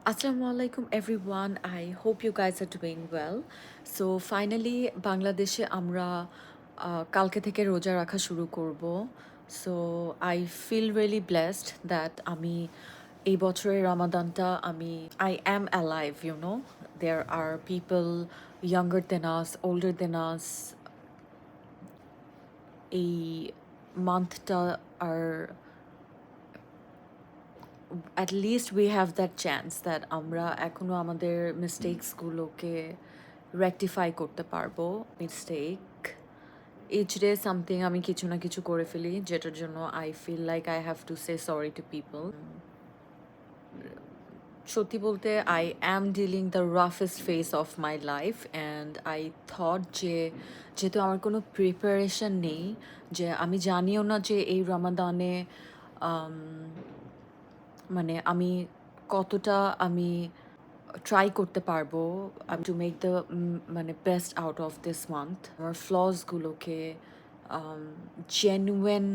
Assalamualaikum everyone. I hope you guys are doing well. So finally বাংলাদেশে আমরা কালকে থেকে রোজা রাখা শুরু করব। So I feel really blessed that আমি এই বছরের রমাদানটা I am alive, you know. There are people younger than us, older than us. এই মান্থটা আর at least we have that chance that আমরা এখনো আমাদের মিস্টেকসগুলোকে rectify করতে পারবো mistake each day something আমি কিছু না কিছু করে ফেলি যেটার জন্য I feel like I have to say sorry to people. সত্যি বলতে I am dealing the roughest phase of my life and I thought যেহেতু আমার কোনো প্রিপারেশন নেই, যে আমি জানিও না যে এই রমাদানে মানে আমি কতটা ট্রাই করতে পারবো টু মেক দ্য মানে best out of this month. আমার ফ্লসগুলোকে জেনুইন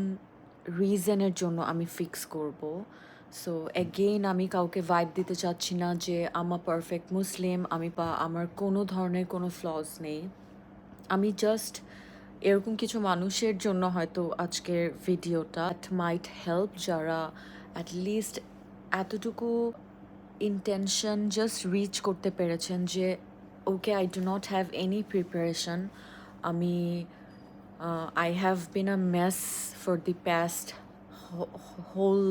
রিজনের জন্য আমি ফিক্স করব। সো এগেইন আমি কাউকে ভাইব দিতে চাচ্ছি না যে আমার পারফেক্ট মুসলিম, বা আমার কোনো ধরনের কোনো ফ্লস নেই। আমি জাস্ট এরকম কিছু মানুষের জন্য হয়তো আজকের ভিডিওটা মাইট হেল্প, যারা অ্যাটলিস্ট এতটুকু ইন্টেনশন জাস্ট রিচ করতে পেরেছেন যে okay I do not have any preparation. আমি I have been a mess for the past whole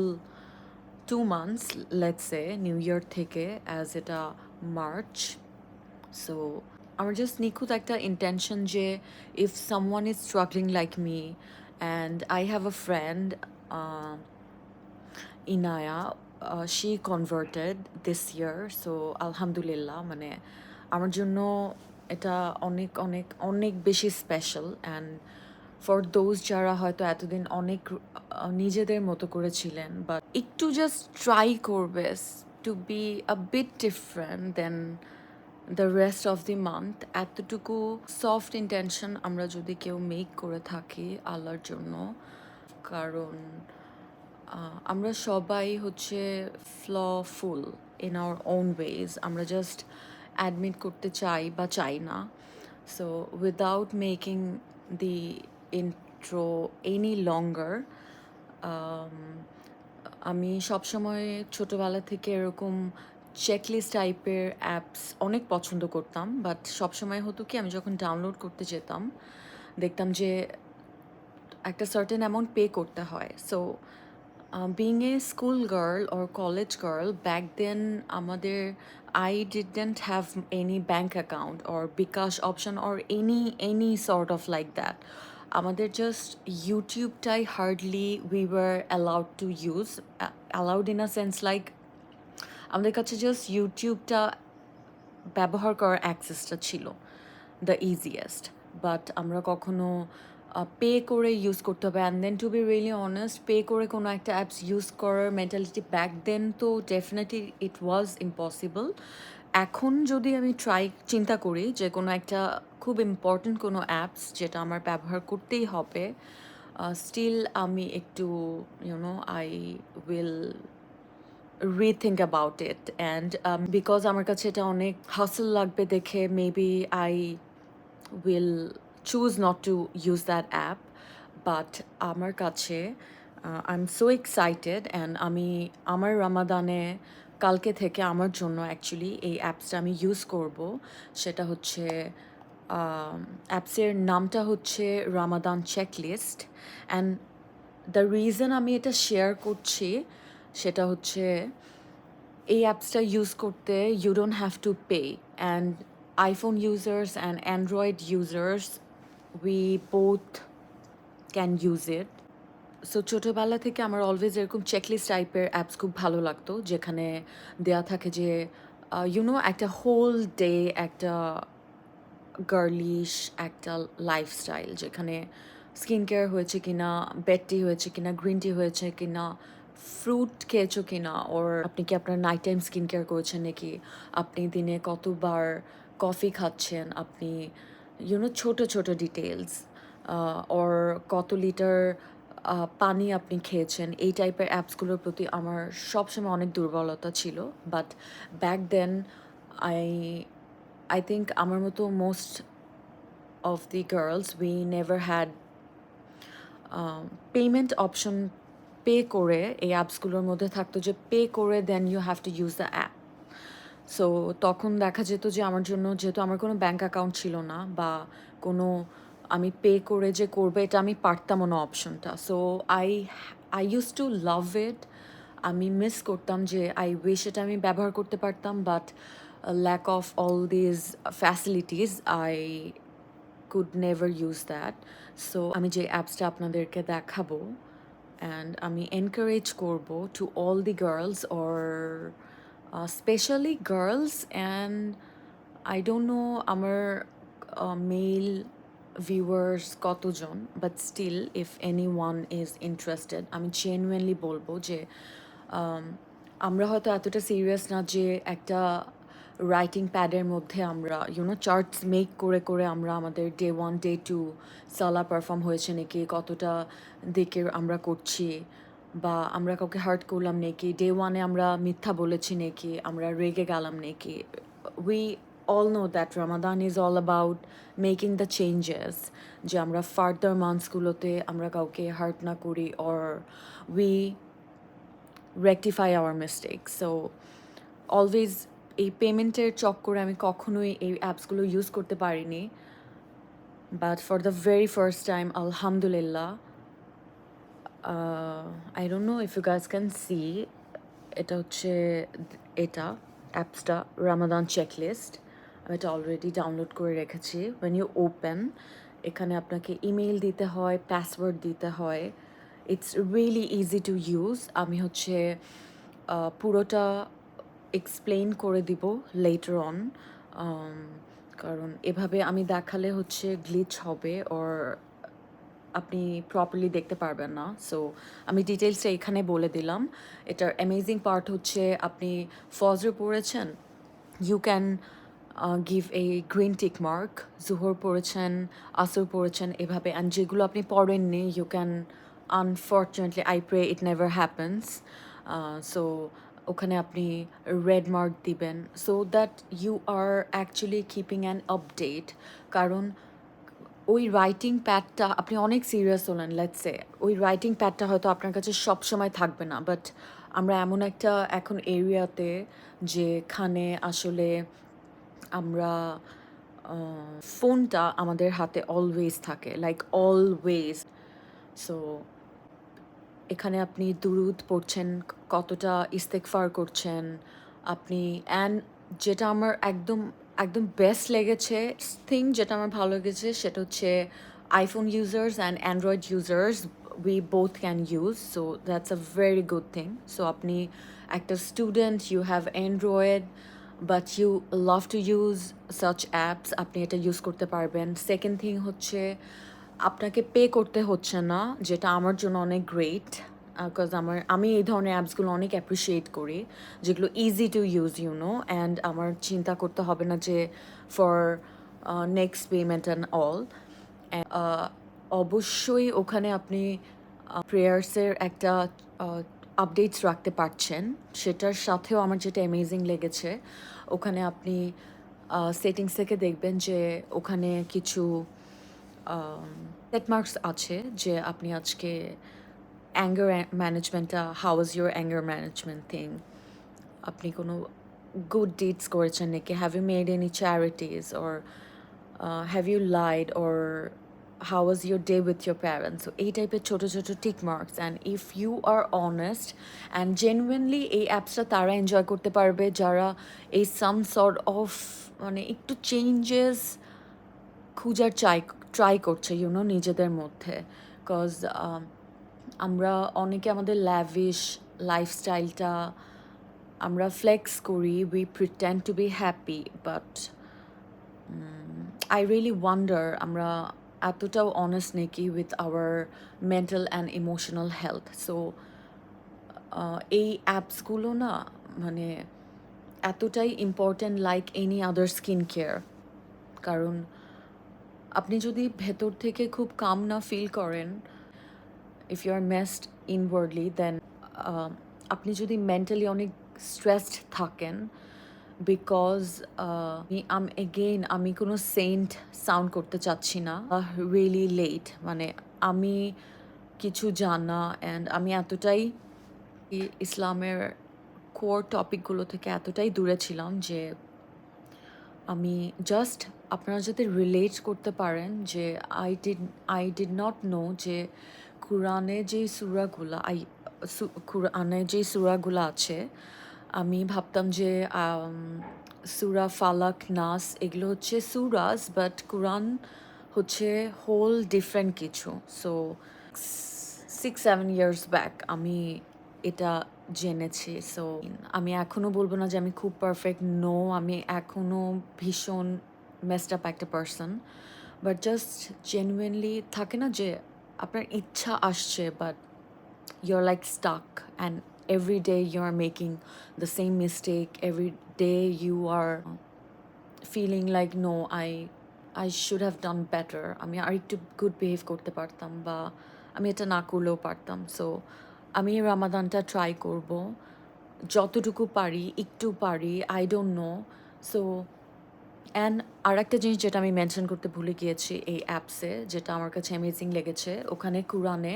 2 months, let's say, New Year থেকে as এটা March. So আমার জাস্ট নিখুঁত একটা ইন্টেনশন যে if someone is struggling like me, and I have a friend, Inaya, she converted this year, so alhamdulillah, মানে আমার জন্য এটা অনেক অনেক অনেক বেশি স্পেশাল। অ্যান্ড ফর দোজ যারা হয়তো এতদিন অনেক নিজেদের মতো করেছিলেন, বাট একটু জাস্ট ট্রাই করবে to be a bit different than the rest of the month, এতটুকু সফট ইন্টেনশন আমরা যদি কেউ মেক করে থাকি আল্লাহর জন্য। কারণ আমরা সবাই হচ্ছে ফ্লফুল ইন আওয়ার ওন ওয়েজ, আমরা জাস্ট অ্যাডমিট করতে চাই বা চাই না। So without making the intro any longer, আমি সবসময় ছোটোবেলা থেকে এরকম চেকলিস্ট টাইপের অ্যাপস অনেক পছন্দ করতাম, বাট সবসময় হতো কি আমি যখন ডাউনলোড করতে যেতাম দেখতাম যে একটা সার্টেন অ্যামাউন্ট পে করতে হয়। So being a school girl or college girl back then, আমাদের I didn't have any bank account or Bikash option or any sort of like that. আমাদের just ইউটিউবটাই hardly we were allowed to use, allowed in a sense like আমাদের কাছে just ইউটিউবটা ব্যবহার করার অ্যাক্সেসটা ছিল the easiest. But আমরা কখনো pay করে ইউজ করতে হবে, and then to be really honest, pay করে কোনো একটা অ্যাপস ইউজ করার মেন্টালিটি ব্যাক দেন তো ডেফিনেটলি ইট ওয়াজ ইম্পসিবল। এখন যদি আমি চিন্তা করি যে কোনো একটা খুব ইম্পর্ট্যান্ট কোনো অ্যাপস যেটা আমার ব্যবহার করতেই হবে, স্টিল আমি একটু YONO I will rethink about it, and because আমার কাছে এটা অনেক হাসল লাগবে দেখে maybe I will choose not to use that app. But আমার কাছে I'm so excited, and আমি আমার রমাদানে কালকে থেকে আমার জন্য অ্যাকচুয়ালি এই অ্যাপসটা আমি ইউজ করব। সেটা হচ্ছে অ্যাপসের নামটা হচ্ছে Ramadan checklist. And the reason আমি এটা শেয়ার করছি সেটা হচ্ছে এই অ্যাপসটা ইউজ করতে you don't have to pay, and iPhone users and Android users we both can use it. So ছোটোবেলা থেকে আমার অলওয়েজ এরকম চেকলিস্ট টাইপের অ্যাপস খুব ভালো লাগতো, যেখানে দেয়া থাকে যে ইউনো একটা হোল ডে একটা গার্লিশ একটা লাইফস্টাইল, যেখানে স্কিন কেয়ার হয়েছে কিনা, বেড টি হয়েছে কিনা, গ্রিন টি হয়েছে কিনা, ফ্রুট খেয়েছো কিনা, ওর আপনি কি আপনার নাইট টাইম স্কিন কেয়ার করেছেন নাকি, আপনি দিনে কতবার কফি খাচ্ছেন, আপনি ছোটো ছোটো ডিটেলস, ওর কত লিটার পানি আপনি খেয়েছেন, এই টাইপের অ্যাপসগুলোর প্রতি আমার সবসময় অনেক দুর্বলতা ছিল। But back then I I think আমার মতো most of the girls we never had payment option pay করে এই অ্যাপসগুলোর মধ্যে থাকতো যে পে করে then you have to use the app. So তখন দেখা যেত যে আমার জন্য যেহেতু আমার কোনো ব্যাঙ্ক অ্যাকাউন্ট ছিল না বা কোনো আমি পে করে যে করবো এটা আমি পারতামও না অপশনটা। So I I use to love it. আমি মিস করতাম যে আই উইশ এটা আমি ব্যবহার করতে পারতাম, but lack of all these facilities I could never use that. So আমি যে অ্যাপসটা আপনাদেরকে দেখাবো অ্যান্ড আমি এনকারেজ করব to all the girls or specially girls and I don't know আমার মেল ভিউয়ার্স কতজন, but still if anyone is interested আমি জেনুইনলি বলবো যে আমরা হয়তো এতটা সিরিয়াস না যে একটা রাইটিং প্যাডের মধ্যে আমরা চার্টস মেক করে করে আমরা আমাদের ডে 1 ডে 2 সালা পারফর্ম হয়েছে নাকি, কতটা দিকে আমরা করছি, বা আমরা কাউকে হার্ট করলাম নাকি, ডে 1-এ আমরা মিথ্যা বলেছি নাকি, আমরা রেগে গেলাম নাকি। We all know that Ramadan is all about making the changes, যে আমরা ফার্দার মান্থসগুলোতে আমরা কাউকে হার্ট না করি or we rectify our mistakes. So always এই পেমেন্টের চক্করে আমি কখনোই এই অ্যাপসগুলো ইউজ করতে পারিনি, but for the very first time আলহামদুলিল্লাহ, I don't know if you guys can see, এটা হচ্ছে এটা অ্যাপসটা রামাদান চেকলিস্ট। আমি এটা অলরেডি ডাউনলোড করে রেখেছি। ওয়েন ইউ ওপেন, এখানে আপনাকে ইমেইল দিতে হয়, পাসওয়ার্ড দিতে হয়। It's really easy to use. আমি হচ্ছে পুরোটা এক্সপ্লেইন করে দিব লেটার অন, কারণ এভাবে আমি দেখালে হচ্ছে গ্লিচ হবে ওর আপনি প্রপারলি দেখতে পারবেন না। সো আমি ডিটেলসটা এখানে বলে দিলাম। এটার অ্যামেজিং পার্ট হচ্ছে আপনি ফজর পড়েছেন, you can give a green tick mark. জোহর পড়েছেন, আসর পড়েছেন, এভাবে। অ্যান্ড যেগুলো আপনি পড়েননি you can, unfortunately I pray it never happens, so ওখানে আপনি রেড মার্ক দিবেন so that you are actually keeping an update. কারণ ওই রাইটিং প্যাডটা আপনি অনেক সিরিয়াস হলেন লেটস সে, ওই রাইটিং প্যাডটা হয়তো আপনার কাছে সব সময় থাকবে না, বাট আমরা এমন একটা এখন এরিয়াতে যেখানে আসলে আমরা ফোনটা আমাদের হাতে অলওয়েজ থাকে, লাইক অলওয়েজ। সো এখানে আপনি দুরুদ পড়ছেন, কতটা ইস্তেগফার করছেন আপনি। অ্যান্ড যেটা আমার একদম একদম বেস্ট লেগেছে থিং, যেটা আমার ভালো লেগেছে সেটা হচ্ছে iPhone users and Android users we both can use, so that's a very good thing. So আপনি একটা student, you have Android but you love to use such apps, আপনি এটা ইউজ করতে পারবেন। সেকেন্ড থিং হচ্ছে আপনাকে পে করতে হচ্ছে না, যেটা আমার জন্য অনেক গ্রেট, বিকজ আমি এই ধরনের অ্যাপসগুলো অনেক অ্যাপ্রিসিয়েট করি, যেগুলো ইজি টু ইউজ অ্যান্ড আমার চিন্তা করতে হবে না যে for next payment and all. অবশ্যই ওখানে আপনি প্রেয়ার্সের একটা আপডেটস রাখতে পারছেন। সেটার সাথেও আমার যেটা অ্যামেজিং লেগেছে, ওখানে আপনি সেটিংস থেকে দেখবেন যে ওখানে কিছু সেট মার্কস আছে যে আপনি আজকে অ্যাঙ্গার ম্যানেজমেন্টটা, how is your anger management thing, আপনি কোনো গুড ডিডস করেছেন নাকি, have you made any charities or have you lied or how was your day with your parents. So এই টাইপের ছোটো ছোটো tick marks. And if you are honest and genuinely, এই অ্যাপসটা তারা এনজয় করতে পারবে যারা এই সাম সর্ট অফ মানে একটু চেঞ্জেস খুঁজার ট্রাই করছে নিজেদের মধ্যে। কজ আমরা অনেকে আমাদের ল্যাভিশ লাইফস্টাইলটা আমরা ফ্লেক্স করি, we pretend to be happy, but I really wonder আমরা এতটাও অনেস্ট নাকি with our mental and emotional health. So এই অ্যাপসগুলো না মানে এতটাই important like any other skin care. কারণ আপনি যদি ভেতর থেকে খুব কাম না ফিল করেন, ইফ ইউ আর মেসড ইনওয়ার্ডলি দেন আপনি যদি মেন্টালি অনেক স্ট্রেসড থাকেন বিকজ আমি কোনো সেন্ট সাউন্ড করতে চাচ্ছি না রিয়েলি লেট মানে আমি কিছু জানা অ্যান্ড আমি এতটাই ইসলামের কোর টপিকগুলো থেকে এতটাই দূরে ছিলাম যে আমি জাস্ট আপনারা যাতে রিলেট করতে পারেন যে আই ডিড নট নো যে কোরআনে যে সূরাগুলা কোরআনে যে সূরাগুলা আছে আমি ভাবতাম যে সূরা ফালাক নাস এগুলো হচ্ছে সূরাস বাট কোরআন হচ্ছে হোল ডিফারেন্ট কিছু সো 6-7 ইয়ার্স ব্যাক আমি এটা জেনেছি সো আমি এখনও বলবো না যে আমি খুব পারফেক্ট নো আমি এখনও ভীষণ মেসড আপ একটা পার্সন বাট জাস্ট জেনুইনলি থাকে না যে আপনার ইচ্ছা আসছে but you're like stuck and every day you're making the same mistake every day you are feeling like no I should have done better আমি আর একটু গুড বিহেভ করতে পারতাম বা আমি এটা না করলেও পারতাম সো আমি রামাদানটা ট্রাই করব যতটুকু পারি একটু পারি I don't know so and আর একটা জিনিস যেটা আমি মেনশন করতে ভুলে গিয়েছি এই অ্যাপসে যেটা আমার কাছে অ্যামেজিং লেগেছে ওখানে কোরআনে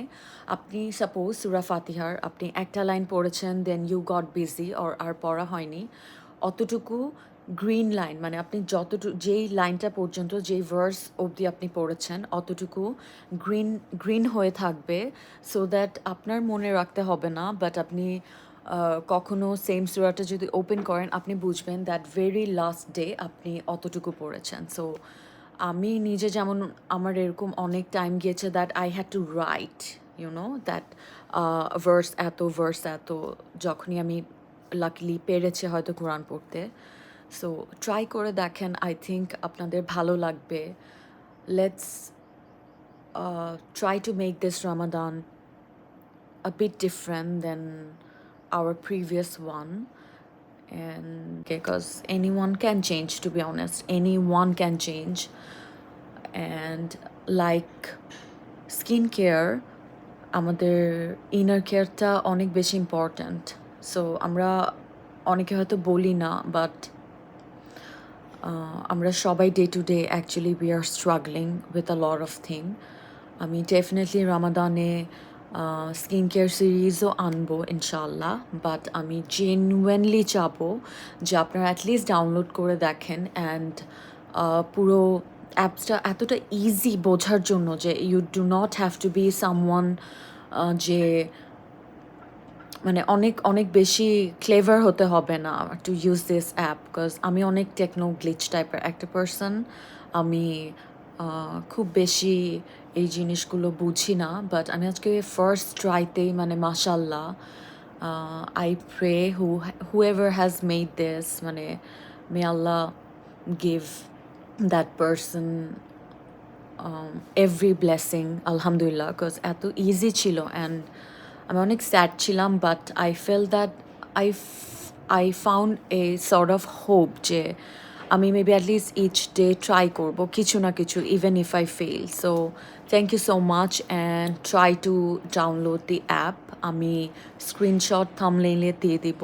আপনি সাপোজ সূরা ফাতিহার আপনি একটা লাইন পড়েছেন দেন ইউ গট বিজি আর পড়া হয়নি অতটুকু গ্রিন লাইন মানে আপনি যেই লাইনটা পর্যন্ত যেই ভার্স অবধি আপনি পড়েছেন অতটুকু গ্রিন হয়ে থাকবে সো দ্যাট আপনার মনে রাখতে হবে না বাট আপনি কখনো সেম সূরাটা যদি ওপেন করেন আপনি বুঝবেন দ্যাট ভেরি লাস্ট ডে আপনি অতটুকু পড়েছেন সো আমি নিজে যেমন আমার এরকম অনেক টাইম গিয়েছে that I had to right that verse এত যখনই আমি লাকিলি পেরেছি হয়তো কোরআন পড়তে সো ট্রাই করে দেখেন আই থিঙ্ক আপনাদের ভালো লাগবে let's try to make this Ramadan a bit different than our previous one and because anyone can change to be honest anyone can change and like skincare আমাদের inner কেয়ারটা অনেক বেশি important so আমরা অনেকে হয়তো বলি না বাট আমরা সবাই day to day actually we are struggling with a lot of thing আমি ডেফিনেটলি রামাদানে স্কিন কেয়ার সিরিজও আনবো ইনশাল্লাহ বাট আমি জেনুইনলি চাবো যে আপনারা অ্যাটলিস্ট ডাউনলোড করে দেখেন অ্যান্ড পুরো অ্যাপসটা এতটা ইজি বোঝার জন্য যে you do not have to be someone যে মানে অনেক অনেক বেশি ক্লেভার হতে হবে না to use this app because আমি অনেক টেকনো গ্লিচ টাইপের একটা পার্সন আমি খুব বেশি এই জিনিসগুলো বুঝি না বাট আমি আজকে ফার্স্ট ট্রাইতেই মানে মাশাল্লাহ I pray whoever has made this মানে মে আল্লাহ give that person every blessing alhamdulillah because এত ইজি ছিল অ্যান্ড আমি অনেক স্যাড ছিলাম but I felt that I found a sort of hope যে আমি maybe at least each day try করবো কিছু না কিছু even if I fail so thank you so much and try to download the app আমি screenshot থাম্বনেইলে দিয়ে দিব